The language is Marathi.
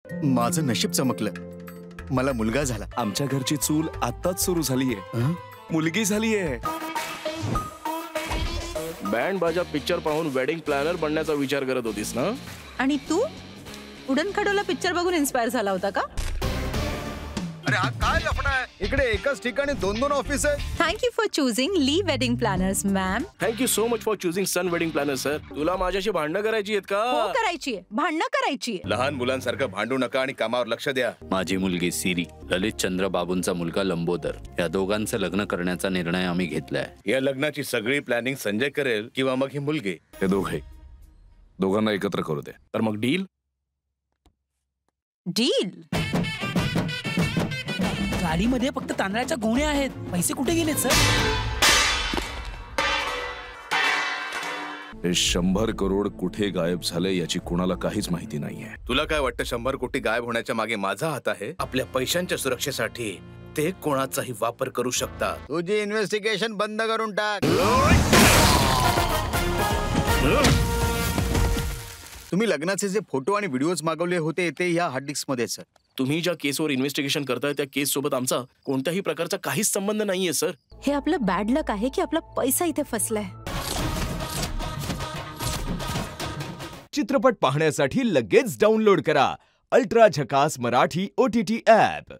माझं नशीब चमकलं, मला मुलगा झाला. आमच्या घरची चूल आत्ताच सुरू झालीये. मुलगी झालीये. बँड बाजा पिक्चर पाहून वेडिंग प्लॅनर बनण्याचा विचार करत होतीस ना? आणि तू उडन खटोला पिक्चर बघून इन्स्पायर झाला होता का? अरे हा काय लफडा आहे? इकडे एकाच ठिकाणी 2-2 ऑफिस आहे. Thank you for choosing Lee wedding planners ma'am. Thank you so much for choosing sun wedding planner sir. तुला माझ्याशी भांडणं करायची आहेत हो का? करायचीये, भांडणं करायचीये. लहान मुलांसारखं भांडू नका आणि कामावर लक्ष द्या. माझी मुलगी सिरी, ललितचंद्र बाबूंचा मुलगा लंबोदर, या दोघांचं लग्न करण्याचा निर्णय आम्ही घेतलाय. या लग्नाची सगळी प्लॅनिंग संजय करेल किंवा मग ही मुलगी. हे दोघांना एकत्र करू दे. तर मग डील? डील? गाडीमध्ये फक्त तांदळाच्या गोण्या आहेत. पैसे कुठे गेलेत सर? हे 100 करोड कुठे गायब झाले याची कुणाला काहीच माहिती नाहीये. तुला काय वाटतं 100 कोटी गायब होण्याच्या मागे माझा हात आहे? आपल्या पैशांच्या सुरक्षेसाठी ते कोणाचाही वापर करू शकतात. तुझी इन्व्हेस्टिगेशन बंद करून टाक. तुम्ही लग्नाचे जे फोटो आणि व्हिडिओज मागवले होते ते या हार्ड डिस्क मध्ये सर. तुम्ही ज्या केसवर इन्व्हेस्टिगेशन करताय त्या केस सोबत आमचा कोणत्याही प्रकारचा काहीच संबंध नाहीये सर. हे आपलं बॅड लक आहे की आपला पैसा इथे फसलाय. चित्रपट पाहण्यासाठी लगेच डाउनलोड करा अल्ट्रा झकास मराठी OTT ॲप.